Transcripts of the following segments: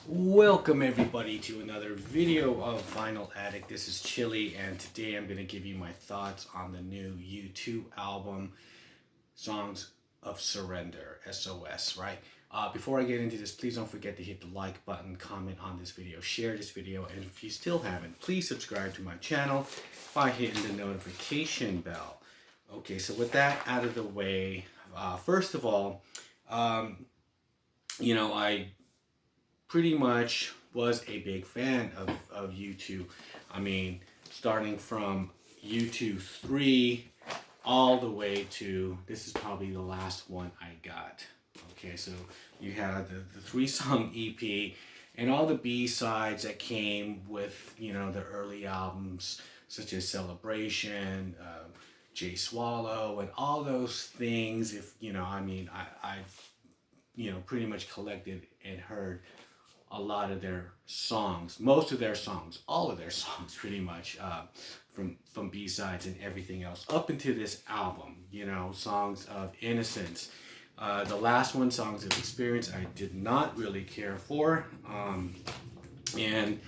Welcome everybody to another video of Vinyl Addict. This is Chili, and today I'm going to give you my thoughts on the new U2 album, Songs of Surrender, SOS, right? Before I get into this, please don't forget to hit the like button, comment on this video, share this video, and if you still haven't, please subscribe to my channel by hitting the notification bell. Okay, so with that out of the way, first of all, I pretty much was a big fan of U2. I mean, starting from U2 3 all the way to, this is probably the last one I got. Okay, so you had the three-song EP and all the B-sides that came with, the early albums, such as Celebration, Jay Swallow, and all those things. I've, pretty much collected and heard a lot of their songs, most of their songs, all of their songs, pretty much, from B-sides and everything else, up into this album. Songs of Innocence. The last one, Songs of Experience, I did not really care for, and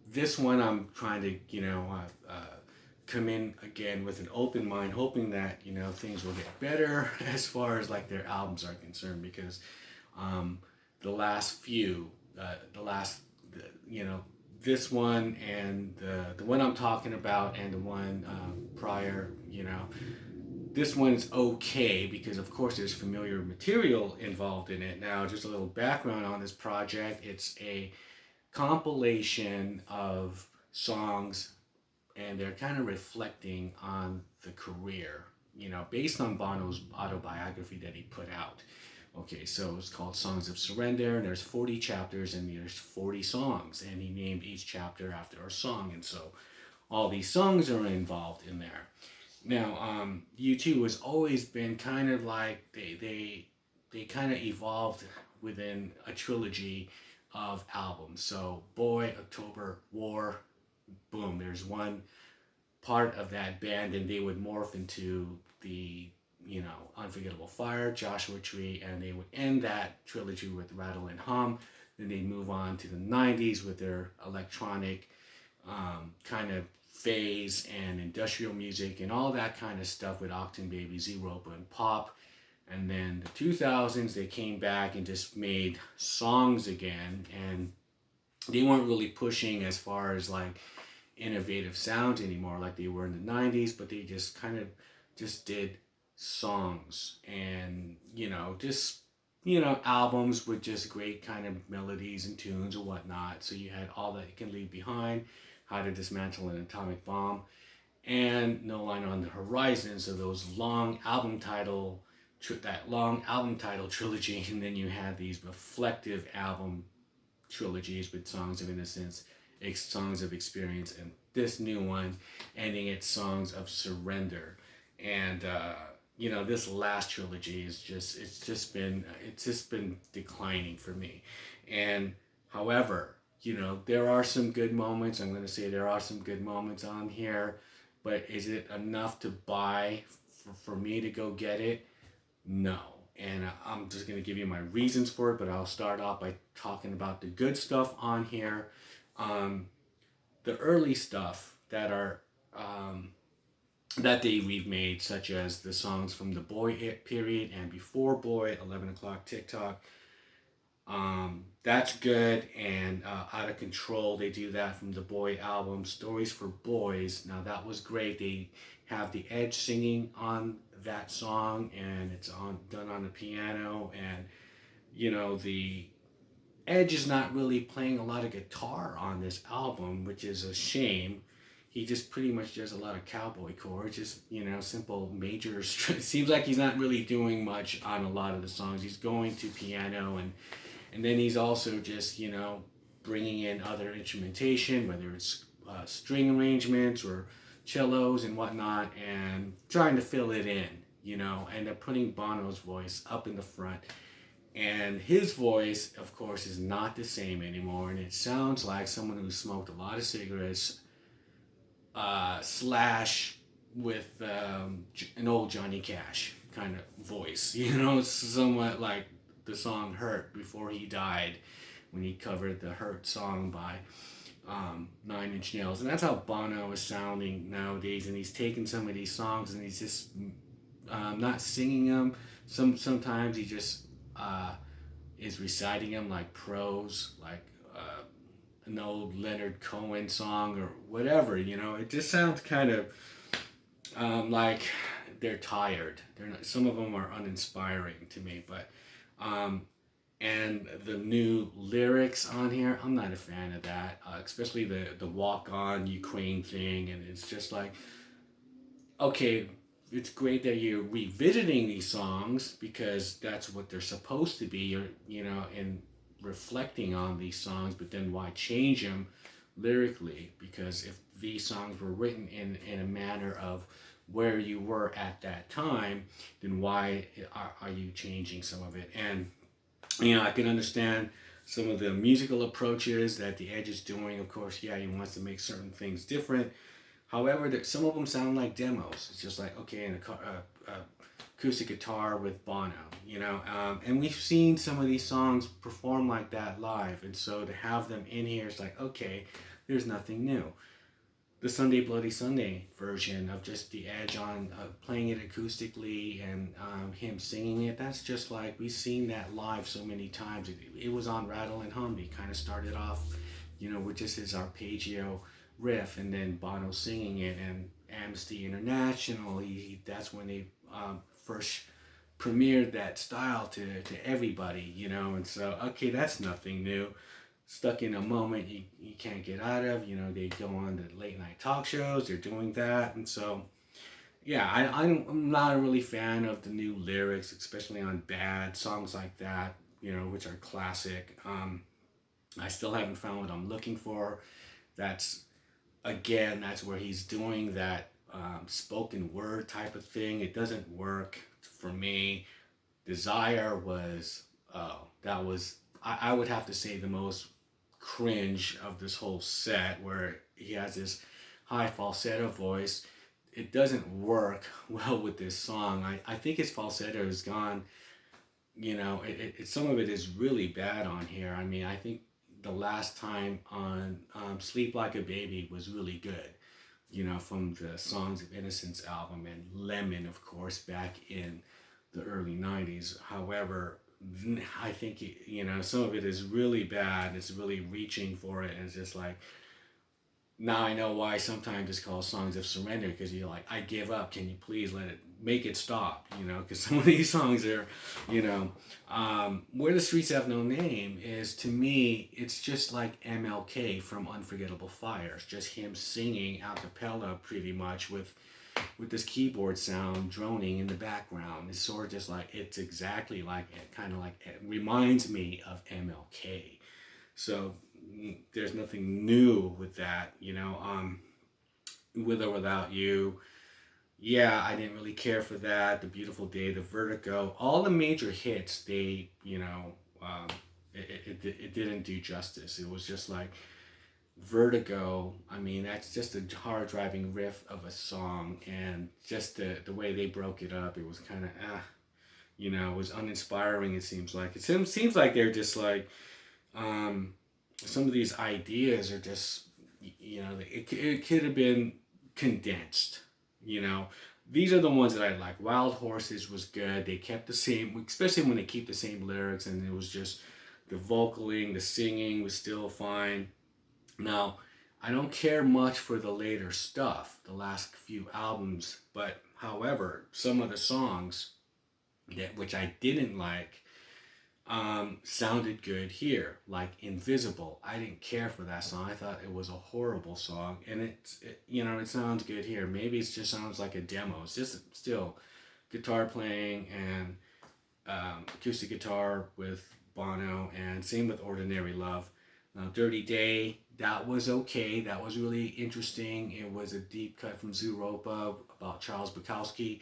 this one I'm trying to, come in again with an open mind, hoping that things will get better as far as like their albums are concerned, because the last few, this one and the one I'm talking about and the one prior, this one's okay because of course there's familiar material involved in it. Now, just a little background on this project: it's a compilation of songs, and they're kind of reflecting on the career, based on Bono's autobiography that he put out. Okay, so it's called Songs of Surrender, and there's 40 chapters, and there's 40 songs, and he named each chapter after a song, and so all these songs are involved in there. Now, U2 has always been kind of like, they kind of evolved within a trilogy of albums. So, Boy, October, War, boom, there's one part of that band, and they would morph into the Unforgettable Fire, Joshua Tree, and they would end that trilogy with Rattle and Hum. Then they move on to the 90s with their electronic kind of phase and industrial music and all that kind of stuff with Octane Baby, Z-Ropa, and Pop. And then the 2000s, they came back and just made songs again, and they weren't really pushing as far as like innovative sounds anymore like they were in the 90s, but they just kind of just did songs and albums with just great kind of melodies and tunes and whatnot. So you had All That You Can Leave Behind, How to Dismantle an Atomic Bomb, and No Line on the Horizon. So those long album title trilogy, and then you had these reflective album trilogies with Songs of Innocence, Songs of Experience, and this new one ending at Songs of Surrender. And this last trilogy is it's just been declining for me. And however, there are some good moments. I'm going to say there are some good moments on here, but is it enough to buy for me to go get it? No. And I'm just going to give you my reasons for it, but I'll start off by talking about the good stuff on here. The early stuff that are that they remade, such as the songs from the Boy period and before Boy, 11 O'Clock TikTok. That's good. And Out of Control, they do that from the Boy album. Stories for Boys, now that was great. They have the Edge singing on that song, and it's done on the piano, and the Edge is not really playing a lot of guitar on this album, which is a shame. He just pretty much does a lot of cowboy chords, just, simple major. It seems like he's not really doing much on a lot of the songs. He's going to piano, and then he's also just, bringing in other instrumentation, whether it's string arrangements or cellos and whatnot, and trying to fill it in, and they're putting Bono's voice up in the front. And his voice, of course, is not the same anymore, and it sounds like someone who smoked a lot of cigarettes, slash with an old Johnny Cash kind of voice. It's somewhat like the song Hurt before he died. when he covered the Hurt song by Nine Inch Nails. And that's how Bono is sounding nowadays. And he's taking some of these songs and he's just not singing them. Sometimes he just is reciting them like prose, like an old Leonard Cohen song or whatever. It just sounds kind of like they're tired. They're not. Some of them are uninspiring to me, but and the new lyrics on here, I'm not a fan of that. Especially the Walk On Ukraine thing, and it's just like, okay, it's great that you're revisiting these songs because that's what they're supposed to be. And reflecting on these songs, but then why change them lyrically? Because if these songs were written in a manner of where you were at that time, then why are you changing some of it? And I can understand some of the musical approaches that the Edge is doing. Of course, yeah, he wants to make certain things different. However, some of them sound like demos. It's just like, okay, and a acoustic guitar with Bono, and we've seen some of these songs perform like that live, and so to have them in here, it's like, okay, there's nothing new. The Sunday Bloody Sunday version of just the Edge on playing it acoustically and him singing it, that's just like, we've seen that live so many times. It was on Rattle and Hum. He kind of started off, with just his arpeggio riff, and then Bono singing it, and Amnesty International, that's when they first premiered that style to everybody, and so, okay, that's nothing new. Stuck in a moment you can't get out of, they go on the late night talk shows, they're doing that, and so, yeah, I'm not a really fan of the new lyrics, especially on Bad, songs like that, which are classic. I still haven't found what I'm looking for. That's where he's doing that spoken word type of thing. It doesn't work for me. Desire was, I would have to say, the most cringe of this whole set, where he has this high falsetto voice. It doesn't work well with this song. I think his falsetto is gone. Some of it is really bad on here. I mean, I think the last time on Sleep Like a Baby was really good, from the Songs of Innocence album, and Lemon, of course, back in the early 90s. However, I think, some of it is really bad. It's really reaching for it, and it's just like, now I know why sometimes it's called Songs of Surrender, because you're like, I give up, can you please make it stop, because some of these songs are, Where the Streets Have No Name is, to me, it's just like MLK from Unforgettable Fires, just him singing a cappella pretty much with this keyboard sound droning in the background. It's sort of just like, it's exactly like, it reminds me of MLK. So there's nothing new with that, With or Without You. Yeah, I didn't really care for that. The Beautiful Day, The Vertigo, all the major hits, they, it didn't do justice. It was just like, Vertigo, I mean, that's just a hard driving riff of a song, and just the way they broke it up, it was kind of, it was uninspiring, it seems like. It seems like they're just like, some of these ideas are just, it could have been condensed, These are the ones that I like. Wild Horses was good. They kept the same, especially when they keep the same lyrics, and it was just, the vocaling, the singing was still fine. Now, I don't care much for the later stuff, the last few albums, but however, some of the songs which I didn't like sounded good here, like Invisible. I didn't care for that song. I thought it was a horrible song, and it sounds good here. Maybe it just sounds like a demo. It's just still guitar playing and acoustic guitar with Bono, and same with Ordinary Love. Now, Dirty Day, that was okay. That was really interesting. It was a deep cut from Zooropa about Charles Bukowski,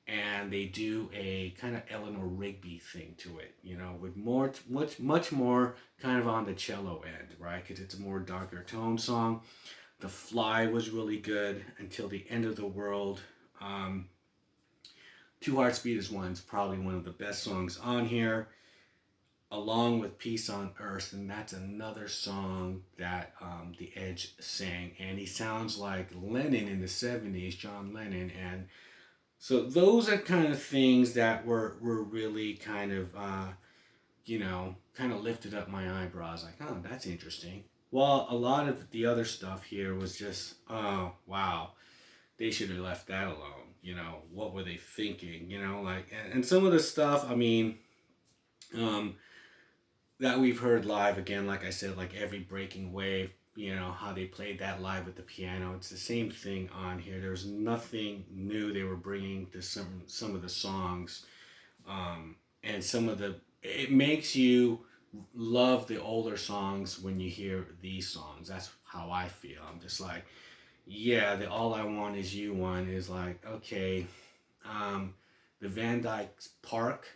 and they do a kind of Eleanor Rigby thing to it, with much more kind of on the cello end, right? Because it's a more darker tone song. The Fly was really good until the End of the World. Two Hearts Beat is probably one of the best songs on here. along with Peace on Earth, and that's another song that the Edge sang, and he sounds like Lennon in the 70s, John Lennon. And so those are kind of things that were really kind of kind of lifted up my eyebrows, like, oh, that's interesting. Well, a lot of the other stuff here was just, oh, wow, they should have left that alone. What were they thinking? Like, and some of the stuff, I mean, um, that we've heard live, again, like I said, like Every Breaking Wave, how they played that live with the piano. It's the same thing on here. There's nothing new they were bringing to some of the songs. And it makes you love the older songs when you hear these songs. That's how I feel. I'm just like, yeah, the All I Want Is You one is like, okay, the Van Dyke's Park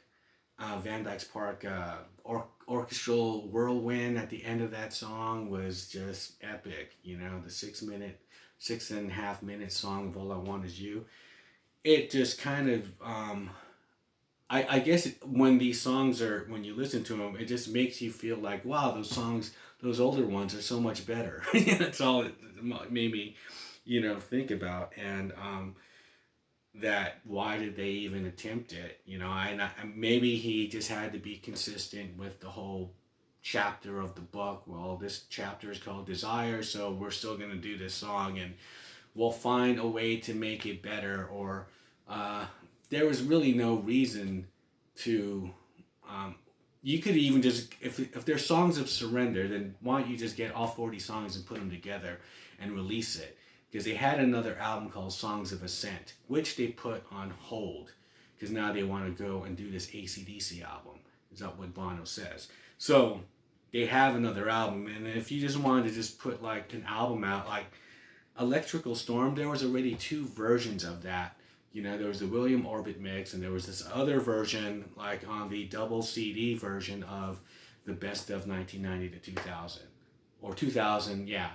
orchestral whirlwind at the end of that song was just epic. The 6.5 minute song of All I Want Is You. It just kind of, I guess when these songs when you listen to them, it just makes you feel like, wow, those older ones are so much better. That's all it made me, think about. And, that why did they even attempt it? Maybe he just had to be consistent with the whole chapter of the book. Well, this chapter is called Desire, so we're still going to do this song, and we'll find a way to make it better. Or there was really no reason to. You could even just, if they're songs of surrender, then why don't you just get all 40 songs and put them together and release it? Because they had another album called Songs of Ascent, which they put on hold, because now they want to go and do this AC/DC album. Is that what Bono says? So they have another album, and if you just wanted to just put like an album out, like Electrical Storm, there was already 2 versions of that. There was the William Orbit mix, and there was this other version, like on the double CD version of the best of 1990 to 2000, or 2000, yeah.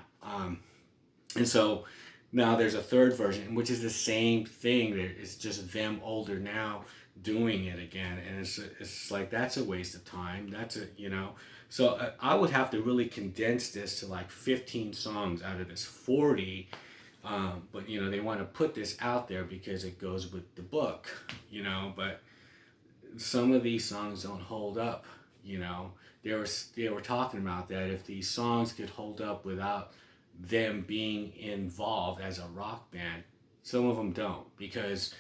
And so now there's a third version, which is the same thing. It's just them older now doing it again, and it's like, that's a waste of time. So I would have to really condense this to like 15 songs out of this 40. But they want to put this out there because it goes with the book, but some of these songs don't hold up. They were talking about that if these songs could hold up without them being involved as a rock band, some of them don't, because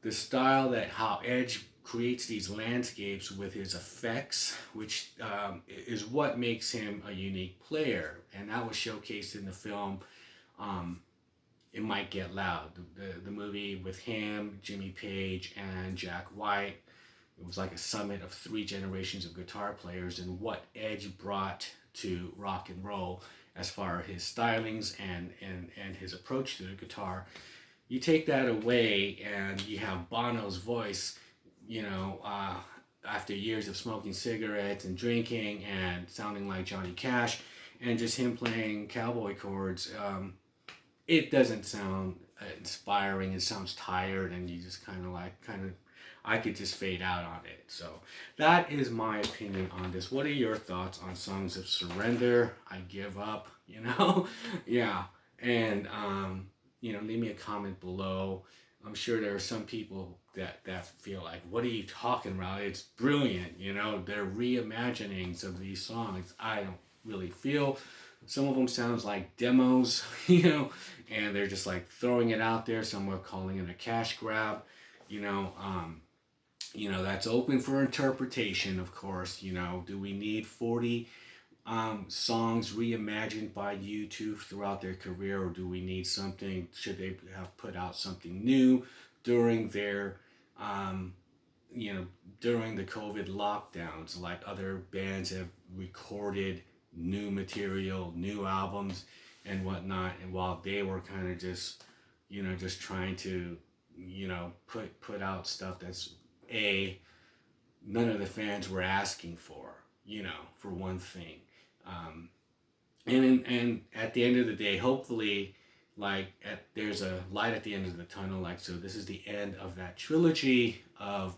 the style that how Edge creates these landscapes with his effects, which is what makes him a unique player, and that was showcased in the film It Might Get Loud, the movie with him, Jimmy Page, and Jack White. It was like a summit of 3 generations of guitar players and what Edge brought to rock and roll as far as his stylings and his approach to the guitar. You take that away and you have Bono's voice, after years of smoking cigarettes and drinking and sounding like Johnny Cash, and just him playing cowboy chords. It doesn't sound inspiring. It sounds tired, and you just kind of I could just fade out on it. So that is my opinion on this. What are your thoughts on Songs of Surrender? I Give Up, yeah. And, leave me a comment below. I'm sure there are some people that feel like, what are you talking about? It's brilliant, they're reimaginings of these songs. I don't really feel. Some of them sounds like demos, and they're just like throwing it out there. Some are calling it a cash grab, that's open for interpretation, of course. Do we need 40 songs reimagined by U2 throughout their career, or do we need something? Should they have put out something new during their, during the COVID lockdowns, like other bands have recorded new material, new albums, and whatnot, and while they were kind of just, just trying to, put out stuff that's none of the fans were asking for, for one thing. And at the end of the day, hopefully, there's a light at the end of the tunnel. So this is the end of that trilogy of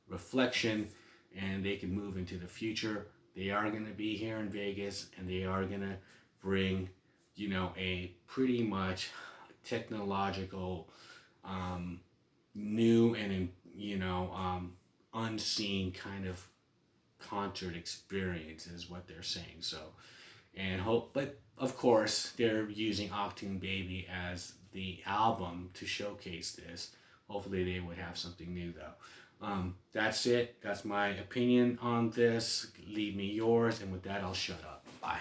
reflection and they can move into the future. They are going to be here in Vegas, and they are going to bring, a pretty much technological, new and unseen kind of concert experience is what they're saying. So, and hope, but of course they're using Octane Baby as the album to showcase this. Hopefully they would have something new though. That's it. That's my opinion on this. Leave me yours, and with that I'll shut up. Bye.